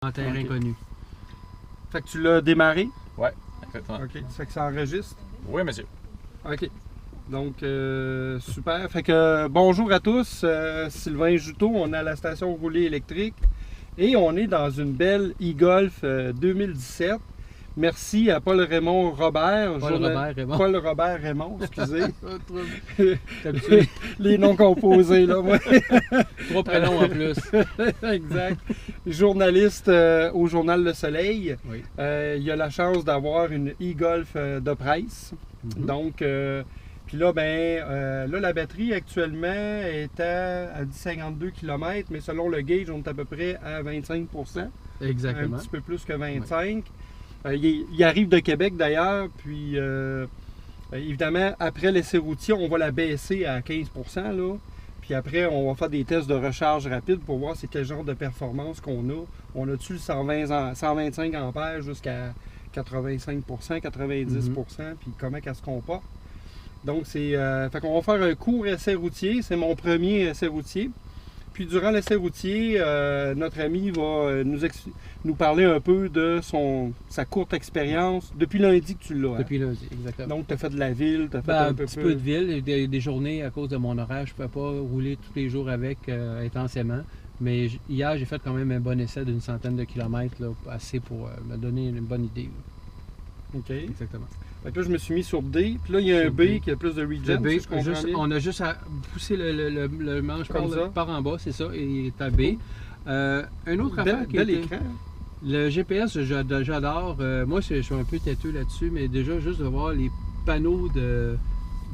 En terrain inconnu. Fait que tu l'as démarré? Ouais, exactement. OK. Ça fait que ça enregistre? Oui, monsieur. OK. Donc, super. Fait que bonjour à tous. Sylvain Juteau, on est à la station roulée électrique et on est dans une belle e-Golf 2017. Merci à Paul Raymond Robert. Paul Robert Raymond, excusez. les noms composés, là. Ouais. 3 prénoms en plus. Exact. Journaliste au Journal Le Soleil. Oui. Il a la chance d'avoir une e-Golf de presse. Donc, puis là, là, la batterie actuellement est à 52 km, mais selon le gauge, on est à peu près à 25 %. Exactement. Un petit peu plus que 25. Oui. Il arrive de Québec d'ailleurs, puis évidemment, après l'essai routier, on va la baisser à 15 %, là. Puis après, on va faire des tests de recharge rapide pour voir c'est quel genre de performance qu'on a. On a-tu le 125 ampères jusqu'à 85 %, 90 %, puis comment qu'elle se comporte. Donc, fait qu'on va faire un court essai routier. C'est mon premier essai routier. Puis durant l'essai routier, notre ami va nous parler un peu de sa courte expérience depuis lundi que tu l'as. Hein? Depuis lundi, exactement. Donc, tu as fait de la ville, tu as fait un petit peu de ville. Des journées, à cause de mon horaire, je ne pouvais pas rouler tous les jours avec intensément. Mais hier, j'ai fait quand même un bon essai d'une centaine de kilomètres, là, assez pour me donner une bonne idée. Là. OK. Exactement. Fait que là, je me suis mis sur D. Puis là, il y a un B qui a plus de regen. B, on a juste à pousser le manche par en bas, c'est ça, et il est à B. Un autre affaire qui bel écran. Le GPS, j'adore. Moi, je suis un peu têteux là-dessus, mais déjà, juste de voir les panneaux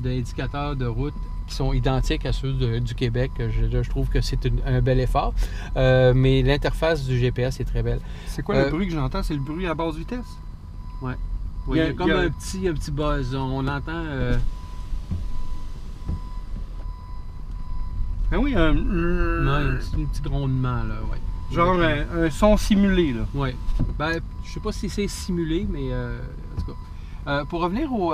d'indicateurs de route qui sont identiques à ceux du Québec, je trouve que c'est un bel effort. Mais l'interface du GPS est très belle. C'est quoi le bruit que j'entends? C'est le bruit à basse vitesse? Oui. Oui, il y a comme un petit buzz. On entend... Ah oui, un petit grondement, là, oui. Genre un son simulé, là. Oui. Ben, je sais pas si c'est simulé, mais en tout cas. Pour revenir au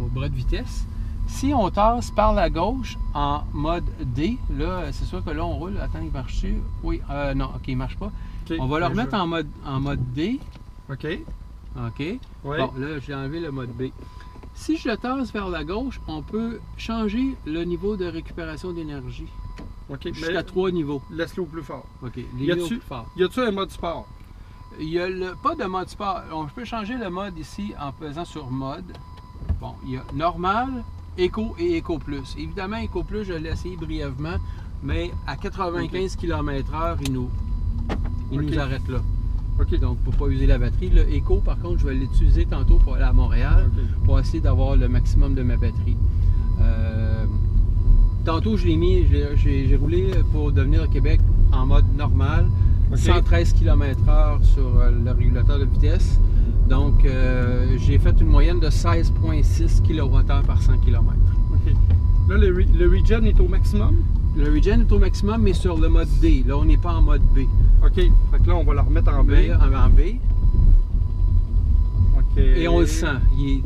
bras de vitesse, si on tasse par la gauche en mode D, là, c'est sûr que là, on roule. Attends, il marche-tu? Oui, non, OK, il marche pas. Okay, on va le remettre en mode D. OK. OK. Ouais. Bon, là, j'ai enlevé le mode B. Si je le tasse vers la gauche, on peut changer le niveau de récupération d'énergie. OK. Jusqu'à 3 niveaux. Laisse-le au plus fort. OK. Les au plus fort. Y a-tu un mode sport? Il n'y a pas de mode sport. On peut changer le mode ici en pesant sur mode. Bon, il y a normal, éco et éco plus. Évidemment, éco plus, je l'ai essayé brièvement, mais à 95 km/h, il nous arrête là. OK, donc pour ne pas user la batterie. Le Eco, par contre, je vais l'utiliser tantôt pour aller à Montréal pour essayer d'avoir le maximum de ma batterie. Tantôt, je l'ai mis, j'ai roulé pour devenir au Québec en mode normal, 113 km/h sur le régulateur de vitesse. Donc, j'ai fait une moyenne de 16,6 kWh par 100 km. OK. Là, le regen est au maximum? Le regen est au maximum, mais sur le mode D. Là, on n'est pas en mode B. OK. Fait que là, on va le remettre en B. En B. OK. Et on le sent. Il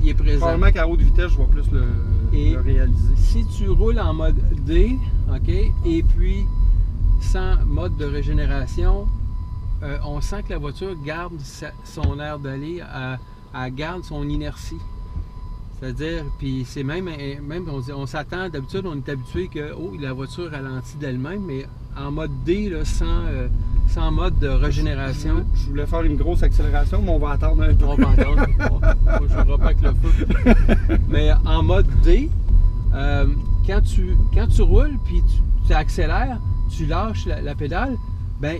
est présent. Probablement qu'à haute vitesse, je vais plus le réaliser. Si tu roules en mode D, OK, et puis sans mode de régénération, on sent que la voiture garde son air d'aller, elle garde son inertie. C'est-à-dire, puis c'est même on s'attend, d'habitude, on est habitué que la voiture ralentit d'elle-même, mais en mode D, là, sans mode de régénération. Je voulais faire une grosse accélération, mais on va attendre un peu. On va attendre. On ne jouera pas avec le feu. Mais en mode D, quand tu roules, puis tu accélères, tu lâches la pédale, ben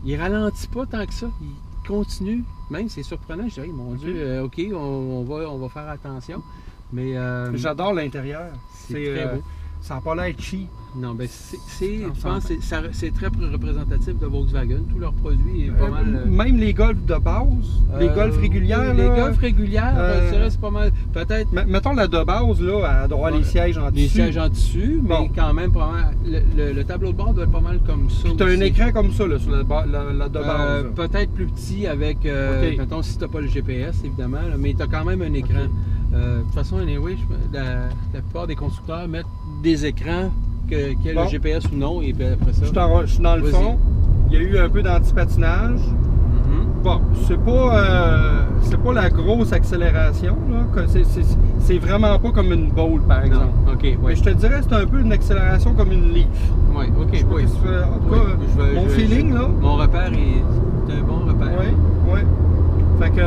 il ralentit pas tant que ça. Il continue. Même, c'est surprenant. Je dirais, mon Dieu, OK, on va faire attention. Mais j'adore l'intérieur. C'est très beau. Ça n'a pas l'air cheap. Non, ben je pense que c'est très représentatif de Volkswagen. Tous leurs produits est pas mal... Même les Golf de base, les Golf régulières. Les Golf régulières, c'est pas mal. Peut-être... Mettons la de base, là, elle doit avoir les sièges en tissu. Les sièges en tissu, mais quand même, le tableau de bord doit être pas mal comme ça. Tu as un écran comme ça, là, sur la de base. Peut-être plus petit avec, mettons, si tu n'as pas le GPS, évidemment, là, mais tu as quand même un écran. De toute façon, anyway, la plupart des constructeurs mettent des écrans qu'il y a Bon. le GPS ou non, et puis après ça. Je suis dans le Vas-y. fond. Il y a eu un peu d'antipatinage. Mhm. Bon, c'est pas la grosse accélération, là. C'est vraiment pas comme une Bolt, par exemple. Non, ok, Mais oui. je te dirais que c'est un peu une accélération comme une Leaf. Oui, ok, Je sais pas oui. qu'est-ce que tu fais. En tout Oui, cas, mon feeling, là. Mon repère est un bon repère. Oui, oui. Fait que.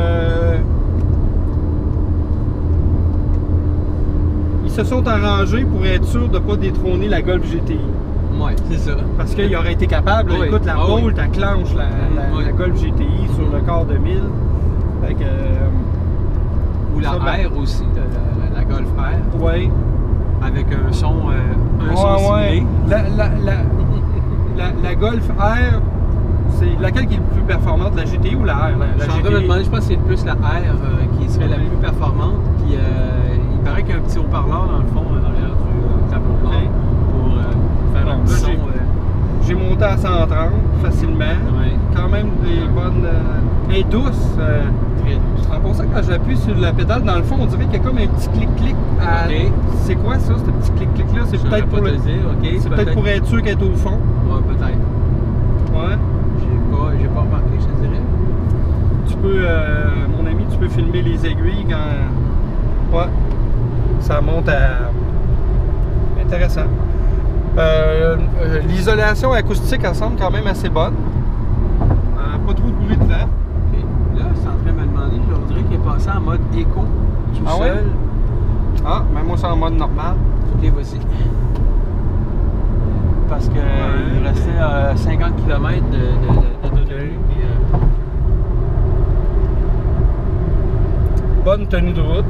Ils se sont arrangés pour être sûrs de ne pas détrôner la Golf GTI. Oui, c'est ça. Parce qu'il aurait été capable, là, Oui. écoute, la Ah oui. Bolt, elle clenche Oui. la Golf GTI sur le quart de mille. Fait que. Ou la Ça, ben- R aussi, la Golf R, Oui. avec un son Ouais. simulé. La Golf R, c'est laquelle qui est le plus performante, la GTI ou la R? Je suis en train de me demander, je pense que c'est plus la R qui serait la plus performante. Puis il paraît qu'il y a un petit haut-parleur dans le fond, en arrière du tableau blanc, Ok. pour faire un Bon, petit là, son. J'ai monté à 130 facilement. Ouais, Quand même des bonnes. Elle est douce. très douce. En pensant que quand j'appuie sur la pédale, dans le fond, on dirait qu'il y a comme un petit clic-clic. Ok. C'est quoi ça, ce petit clic-clic-là? C'est Je saurais peut-être pas pour, te dire, ok. c'est peut-être pour être sûr qu'elle est au fond. Ouais, peut-être. Ouais. J'ai pas remarqué, je te dirais. Tu peux, mon ami, tu peux filmer les aiguilles quand. Ouais. Ça monte à. Intéressant. L'isolation acoustique, elle semble quand même assez bonne. Pas trop de bruit de vent. Ok. Là, c'est en train de me demander, on dirait qu'il est passé en mode éco tout Ah ouais? seul. Ah, mais moi, c'est en mode normal. Ok, voici. Parce que il restait 50 km d'autonomie. Puis, Bonne tenue de route.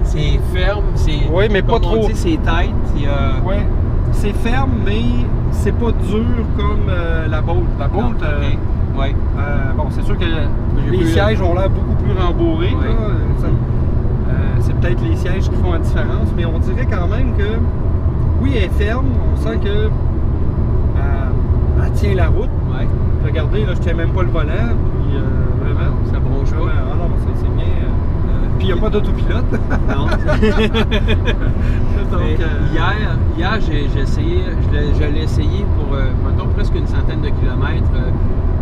c'est ferme, c'est. Oui, mais pas comme on trop. dit, c'est tight. Il y a... Oui. C'est ferme, mais c'est pas dur comme la Bolt. La Non, Bolt, ok. Ouais. bon, c'est sûr que J'ai les plus- sièges ont l'air beaucoup plus rembourrés. Oui. Là. C'est peut-être les sièges qui font la différence, mais on dirait quand même que, oui, elle est ferme. On sent que elle tient la route. Ouais. Regardez, là, je tiens même pas le volant. Puis, vraiment, Ça bronche vraiment, pas. ah non, c'est bien. Puis il n'y a pas d'autopilote. Non. Donc, Mais hier j'ai essayé, je l'ai essayé pour, mettons, presque une centaine de kilomètres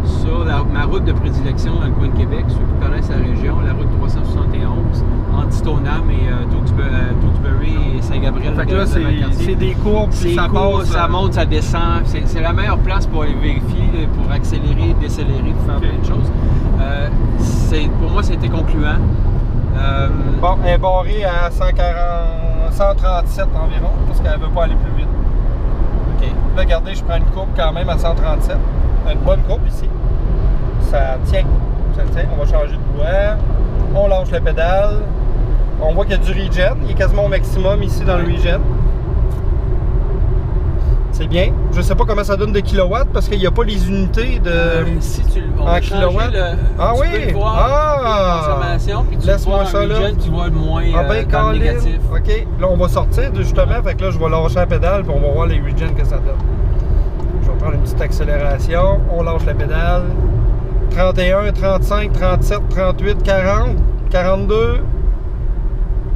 sur ma route de prédilection dans le coin de Québec. Ceux qui connaissent la région, la route 371, entre Stoneham et Tewksbury et Saint-Gabriel. fait que là, c'est des courbes, puis C'est ça court, passe. ça monte, ça descend. C'est la meilleure place pour aller vérifier, pour accélérer, décélérer, pour faire Ok. plein de choses. Pour moi, c'était concluant. Bon, elle est barrée à 137 environ, parce qu'elle ne veut pas aller plus vite. OK. Là, regardez, je prends une courbe quand même à 137. Une bonne courbe ici. Ça tient. Ça tient. On va changer de voie. On lâche la pédale. On voit qu'il y a du regen. Il est quasiment au maximum ici dans le Ouais. regen. C'est bien. Je ne sais pas comment ça donne de kilowatts parce qu'il n'y a pas les unités de. Si tu on en va changer kilowatts? Ah tu oui? peux le voir, Ah! la consommation, puis tu Laisse-moi vois ça un là. regen, tu vois le moins Ah ben, dans le Colin. négatif. OK. Là, on va sortir justement. Fait que là, je vais lâcher la pédale puis on va voir les regen que ça donne. Je vais prendre une petite accélération. On lâche la pédale. 31, 35, 37, 38, 40, 42.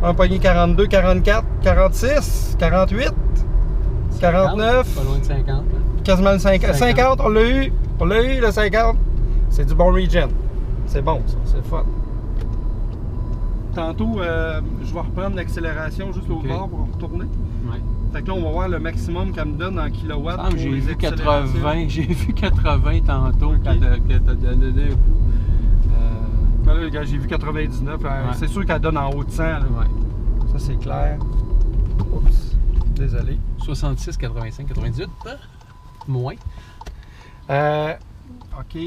Empoigné 42, 44, 46, 48, 49. Pas loin de 50. Là. Quasiment le 50. 50, on l'a eu. On l'a eu, le 50. C'est du bon regen. C'est bon, ça. C'est le fun. Tantôt, je vais reprendre l'accélération juste l'autre Ok. bord pour retourner. Ouais. Fait que là, on va voir le maximum qu'elle me donne en kilowatts. Ah, pour j'ai les vu accélérations. 80, j'ai vu 80 tantôt Ok. quand t'as donné un coup. Ben là, regarde, j'ai vu 99. C'est sûr qu'elle donne en haut de 100. Là. Ouais. Ça, c'est clair. Oups. Désolé. 66, 85, 98. Moins. OK.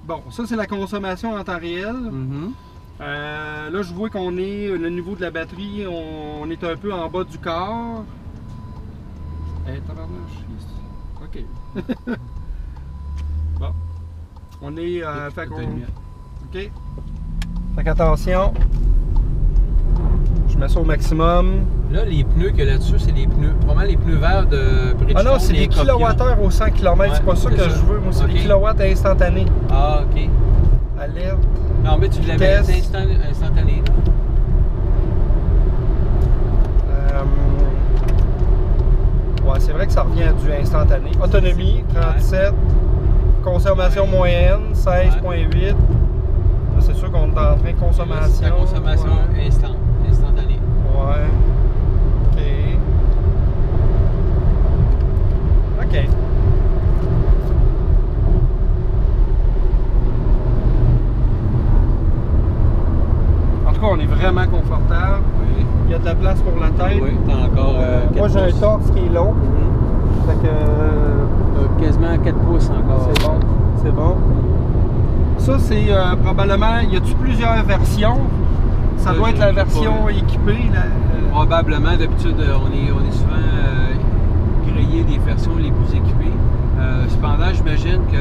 Bon, ça, c'est la consommation en temps réel. Mhm. Là, je vois qu'on est, le niveau de la batterie, on est un peu en bas du corps. Tabarnouche, OK. Bon. On est... fait qu'on... OK. Fait qu'attention. Je mets ça au maximum. Là, les pneus qu'il y a là-dessus, c'est les pneus, probablement les pneus verts de Bridgestone. Ah non, c'est les des Copion. kilowattheures au 100 km. Ouais, c'est pas ça c'est que ça. je veux. Moi, c'est OK. des kilowatts instantanés. Ah, OK. Alerte. Non, mais tu l'avais Vitesse. instantané. Ouais, c'est vrai que ça revient à du instantané. Autonomie, 37. Consommation moyenne, 16,8. Là, c'est sûr qu'on est en train de consommation. La consommation instantanée. Ouais. OK. En tout cas, on est vraiment confortable. Oui. Il y a de la place pour la tête. Oui, t'as encore 4 moi, j'ai un pouces. torse qui est long. Fait que, T'as quasiment 4 pouces encore. c'est bon. C'est bon. Ça, c'est probablement... Y a-tu plusieurs versions? Ça doit être la version équipée. Là, Probablement. D'habitude, on est souvent grillé des versions les plus équipées. Cependant, j'imagine qu'il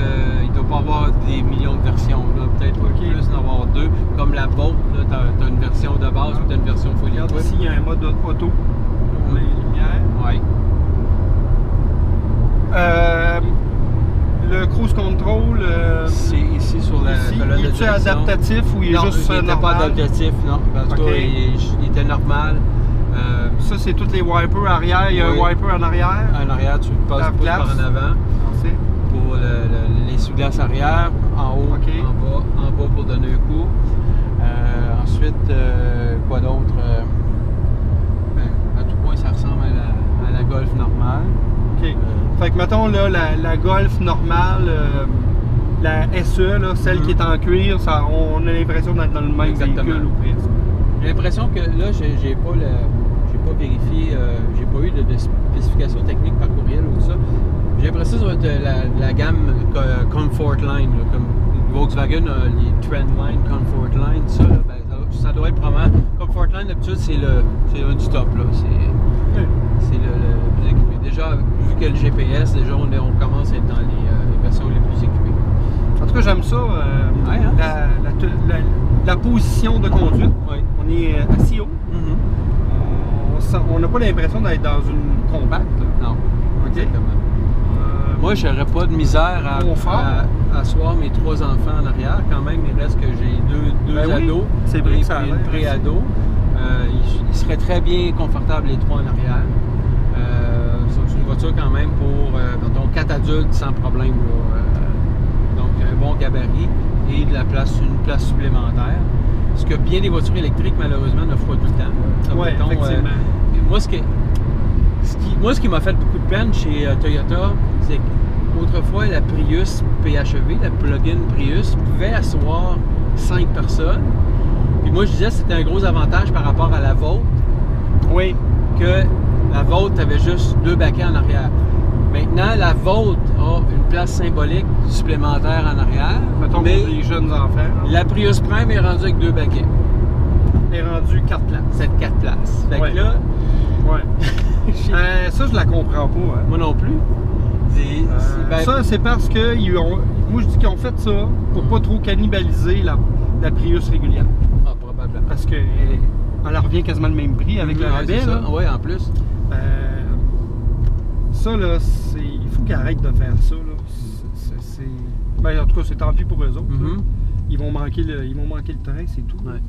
ne doit pas avoir des millions de versions. Peut-être plus d'en avoir 2. Comme la Bolt, tu as une version de base et tu as une version full regarde equip. ici, il y a un mode auto pour les lumières. Oui. Le cruise control, C'est ici sur la colonne de est-tu direction. adaptatif ou il est Non, juste il n'était normal? pas adaptatif, non. En tout cas, il était normal. Ça, c'est tous les wipers arrière. Il y a Oui. un wiper en arrière. En arrière, tu passes La plus par place. en avant pour l'essuie-glace arrière, en haut, OK. en bas pour donner un coup. Ensuite, quoi d'autre? À tout point, ça ressemble à la Golf normale. OK. Fait que, mettons, là, la Golf normale, la SE, là, celle qui est en cuir, ça, on a l'impression d'être dans le même Exactement. véhicule ou presque. J'ai l'impression que là, j'ai pas vérifié, j'ai pas eu de spécifications techniques par courriel ou tout ça. J'ai l'impression que ça va être la gamme Comfort Line, là, comme Volkswagen a les Trendline, Comfort Line, ça, là, ben, ça doit être probablement. Comfort Line, d'habitude, c'est un du top, là. C'est le plus équipé. Déjà, vu que le GPS, déjà, on commence à être dans les versions les plus équipées. En tout cas, j'aime ça. La position de conduite. Oui. On est assis haut. On n'a pas l'impression d'être dans une compacte. Non, exactement. Moi, je n'aurais pas de misère à asseoir mes 3 enfants en arrière. Quand même, il reste que j'ai deux ados c'est vrai et que ça puis une pré-ado. Ils seraient très bien confortables, les 3 en arrière. C'est une voiture quand même pour, mettons, 4 adultes sans problème. Là, donc, un bon gabarit et une place supplémentaire. Ce que bien des voitures électriques, malheureusement, ne font pas tout le temps. Oui, effectivement. Moi, ce qui m'a fait beaucoup de peine chez Toyota, c'est qu'autrefois, la Prius PHEV, la plug-in Prius, pouvait asseoir 5 personnes. Puis moi, je disais que c'était un gros avantage par rapport à la Volt. Oui. Que la Volt avait juste 2 baquets en arrière. Maintenant, la Volt a une place symbolique supplémentaire en arrière. Mettons mais pour les jeunes enfants. la Prius Prime est rendue avec 2 baquets. Elle est rendue 4 places. C'est 4 places. Fait que là, Ouais. Ça, je la comprends pas. Hein. moi non plus. Ça, c'est parce que moi, je dis qu'ils ont fait ça pour pas trop cannibaliser la Prius régulière. Ah, probablement. Parce qu'elle elle revient quasiment le même prix avec le rabais. Oui, en plus. Ça, là, il faut qu'ils arrêtent de faire ça. Là. Ben, en tout cas, c'est tant pis pour eux autres. Là. Ils vont manquer le train, c'est tout. Ouais.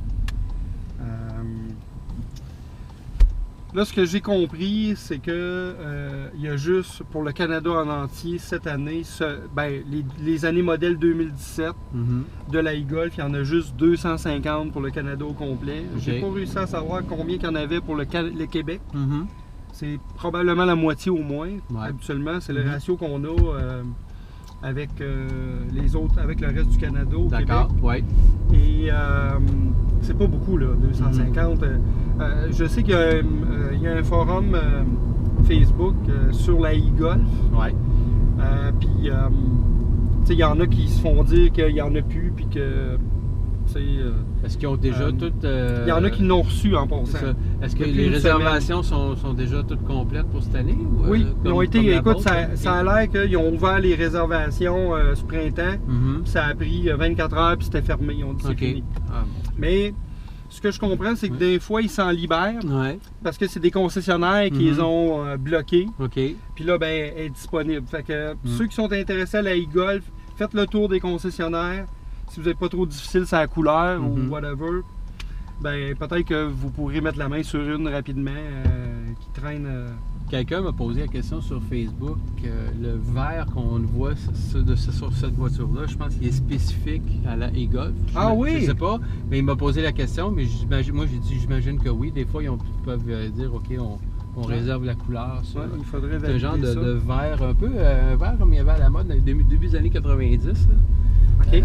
Là, ce que j'ai compris, c'est que il y a juste pour le Canada en entier cette année, les années modèles 2017 de la e-Golf, il y en a juste 250 pour le Canada au complet. J'ai pas réussi à savoir combien il y en avait pour le Québec. C'est probablement la moitié au moins. Ouais. Habituellement, c'est le ratio qu'on a avec les autres, avec le reste du Canada au Québec. D'accord, oui. Et c'est pas beaucoup, là, 250. Je sais qu'il y a un forum Facebook sur la e-Golf. Ouais. Puis, tu sais, il y en a qui se font dire qu'il n'y en a plus, puis que, tu sais... Est-ce qu'ils ont déjà toutes... Il y en a qui l'ont reçu en passant. Est-ce que Depuis les une réservations sont déjà toutes complètes pour cette année? Ou, oui, ils ont été... Écoute, Vôtre, ça a l'air qu'ils ont ouvert les réservations ce printemps. Puis ça a pris 24 heures, puis c'était fermé. Ils ont dit c'est fini. Ah, Mais ce que je comprends, c'est que des fois, ils s'en libèrent. ouais. Parce que c'est des concessionnaires qui les ont bloqués. OK. Puis là, ben, elle est disponible. Fait que ceux qui sont intéressés à la e-Golf, faites le tour des concessionnaires. Si vous n'êtes pas trop difficile sur la couleur ou whatever, ben peut-être que vous pourrez mettre la main sur une rapidement qui traîne quelqu'un m'a posé la question sur Facebook, le verre qu'on voit sur cette voiture-là, je pense qu'il est spécifique à la e-Golf. Ah oui? Je sais pas, mais il m'a posé la question, mais moi j'ai dit j'imagine que oui. Des fois, ils peuvent dire OK, on réserve la couleur. Ouais, il faudrait c'est un genre valider ça. de verre, un peu un verre comme il y avait à la mode dans les début des années 90. Là. OK.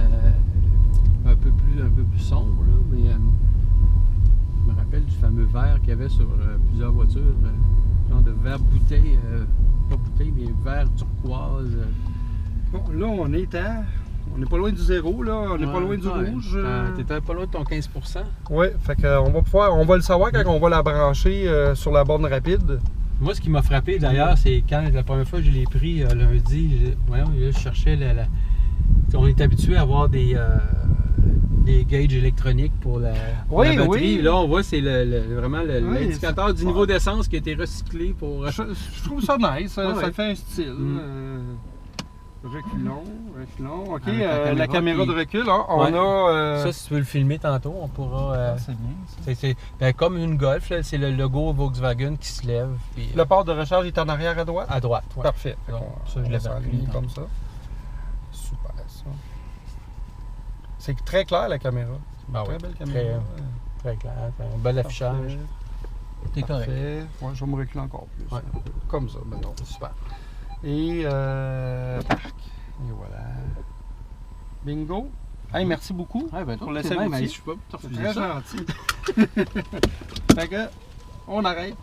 Un peu plus sombre, là, mais je me rappelle du fameux verre qu'il y avait sur plusieurs voitures. Genre de verre bouteille, pas bouteille, mais verre turquoise. Bon, là, on n'est pas loin du zéro, là. On n'est pas loin du rouge. T'étais pas loin de ton 15%. Oui, fait qu'on on va le savoir quand on va la brancher sur la borne rapide. Moi, ce qui m'a frappé d'ailleurs, c'est quand la première fois que je l'ai pris lundi, je cherchais on est habitué à avoir des gauges électroniques pour la batterie. Oui. Là, on voit c'est vraiment l'indicateur du niveau d'essence qui a été recyclé pour. Je trouve ça nice, ça ouais. fait un style. Reculons. OK, Avec la caméra de recul, hein, on Ouais. a... Ça, si tu veux le filmer tantôt, on pourra. c'est bien, ça. C'est comme une Golf, là, c'est le logo Volkswagen qui se lève. Puis, Le port de recharge est en arrière à droite? à droite. Ouais. Parfait. Donc, On- ça, je on l'avais s'enligne appris, comme ça. Super, ça. C'est très clair, la caméra. Ah Très ouais, belle caméra. Très clair. Un bel affichage. C'est correct. Parfait. Ouais, je vais me reculer encore plus. Ouais. Comme ça, maintenant. Super. Et tac. Et voilà. Bingo. Hey, merci beaucoup pour l'essai routier. Je suis pas te C'est refuser très ça. gentil. Fait que, on arrête.